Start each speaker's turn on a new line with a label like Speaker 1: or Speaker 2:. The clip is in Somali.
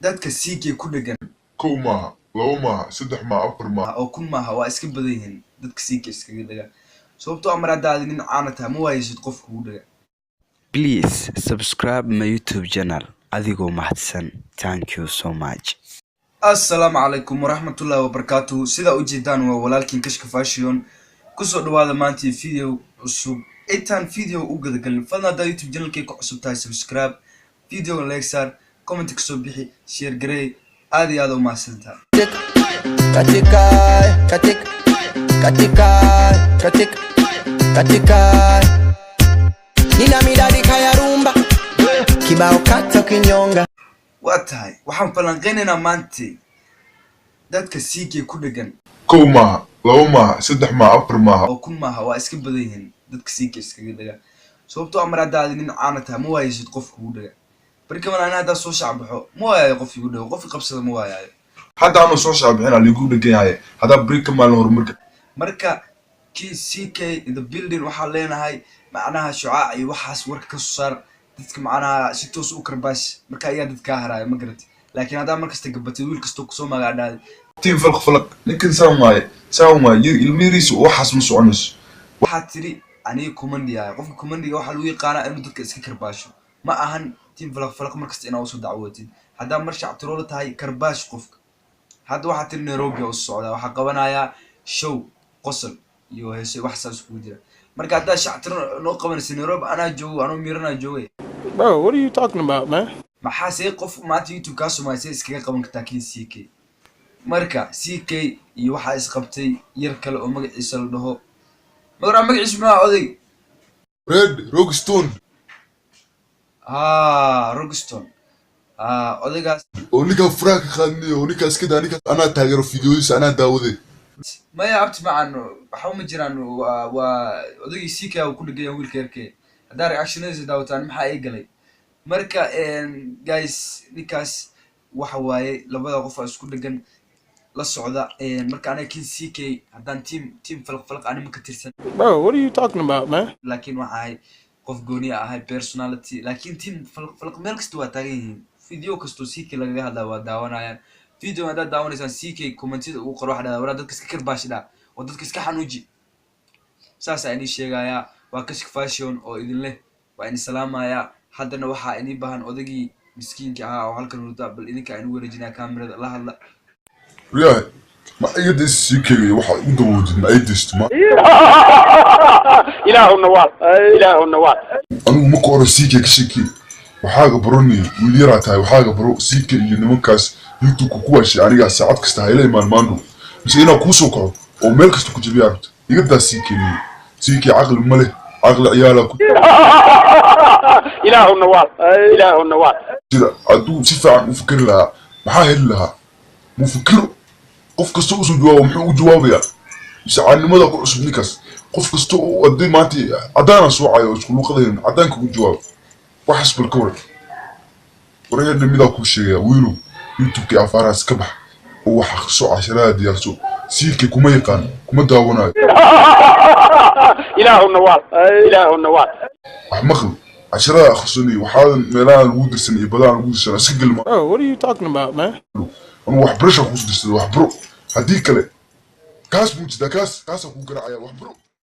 Speaker 1: dadka siigay ku dhagan
Speaker 2: kow maaha laba maaha saddex maaha afar maaha
Speaker 1: oo kun maaha waa iska badan yihiin dadka siigay iskaga dhagan sababtoo ah mar haddaad nin caana tahay ma waaysid qof kugu dhagan.
Speaker 3: Please subscribe my YouTube channel adigoo mahadsan. Thank you so much.
Speaker 1: Assalaamu calaykum waraxmatullaahi wabarakaatuhu. Sida u jeedaan waa walaalkiin Kashka Fashion. Kusoo dhawaada maanta video cusub. Intaan video u gadagalin fadlan haddaad YouTube channelkayga ku cusub tahay subscribe, video like saar, comment kasoo bixi, share garee. aad iyo aad u mahadsantahay.
Speaker 4: Katika nina midadi kaya rumba kibao kata kinyonga.
Speaker 1: Waa tahay waxaan falanqeynaynaa maanta dadka siigay ku dhagan
Speaker 2: kow maaha laba maaha saddex maaha afar maaha
Speaker 1: oo kun maaha waa iska badan yihiin dadka siigay iskaga dhagan sababtoo ah mar haddaad nin caana tahay ma waaysid qof kugu dhagan. barka mana hadda soo shacbaxo ma waayo qof igu dhago qof qabsada ma waayo
Speaker 2: hadda aanu soo shacbixina liigu dhagan yahay hadda break maalin horumarka
Speaker 1: marka CK in the building waxaa leenahay macnaha shucaac iyo waxaas warka ka soo saar dadka macnaha si toos u karbaash marka ayaa dadka haraya ma garatay laakiin hadda markasta gabatay wiil kasto ku soo magacaabay
Speaker 2: team falq ninkan saamay ilmiiriisu waxaas ma soconayso
Speaker 1: waxaa tiri aniga kumandiya qofka kumandiga waxa lagu yaqaanaa inuu dadka iska karbaasho ma ahan team falq markasta inaa soo dacwootid hadda mar shacabtiro la tahay karbaash qofka hadda waxaa tiri Nairobi oo socda waxa qabanaya show qosol iyo heesay wax saas ku jira marka hadda shacabtiro noo qabanaysa Nairobi anaa joogo anoo miirana joogay.
Speaker 5: Bro, what are you talking about, man?
Speaker 1: maxaa say qof maanta YouTube ka Soomaaliya iskaga qaban kartaa CK marka CK iyo waxa is qabtay yar kale oo magaciisa la dhaho magaciisa ma oday
Speaker 2: red rockstone
Speaker 1: rockstone odaygaas
Speaker 2: oo ninka furaaka qaadniyo oo ninka iska daani ana taageero videoyisa ana daawaday
Speaker 1: maya abti macaan waxa ma jiraan waa odaygi CK oo ku dhigay wiilka yarkee hadda reactionadiisa daawataan maxaa ay galay marka guys ninkaas waxa waaye labada qof isku dhagan la socda marka anaga CK haddaan team falq anima ka tirsan.
Speaker 5: Bro, what are you talking about, man?
Speaker 1: laakiin waxay qof gooni ah personality laakiin team falq meel kasta waa taagan yihiin video kasto CK laga hadlaa waa daawanayaan video hadda daawanaysan CK commentida uu qoro waxa wara dadka iska karbaashida oo dadka iska xanuuji saas ay sheegaya waa Kashka Fashion oo idin leh waa in salaamaya haddana waxa inii baahan odagii miskiinka ah oo halkan urda bal idinka aynu wareejinaa kamerada la hadla
Speaker 2: riyaa ma ayada CK waxa u dawoodin ma aydisto ma
Speaker 5: Ilaahu nawaad
Speaker 2: anigu ma qooro CK ka shaki waxaaga baroni wiil yar tahay waxaaga baro CK iyo nimankaas YouTube ku waashay aniga saacad kasta hayla imaan maando mise inaa ku soo kaco oo meel kasta ku jibiyo aragto iga daa CK aqli ma leh aqli ciyaala ku
Speaker 5: Ilaahu nawaad
Speaker 2: sida aduu si fiican u fikir lahaa maxaa heli lahaa mu fikiro qof kasta oo soo jawaabo muxuu u jawaabayaa saacadnimada ku cusub ninkaas qof kasta oo aday maanta cadaan soo caayo isku luqadeen cadaanka ku jawaab waxas bal ka wareeyna mida ku sheegay wiilu YouTube ka afaraas ka bax oo waxa soo casharaad diyaarso CK kuma yaqaan kuma daawanayo
Speaker 5: Ilaahu nawaad
Speaker 2: maqal casharaad akhrisani waxa meelaha lagu dirsan iyo badaan lagu dirsan iska galma.
Speaker 5: Bro, what are you talking about, man?
Speaker 2: أنا واحد برشة خصوصي واحد برو هديك له كاس موجودة كاس ku garacaya wax bro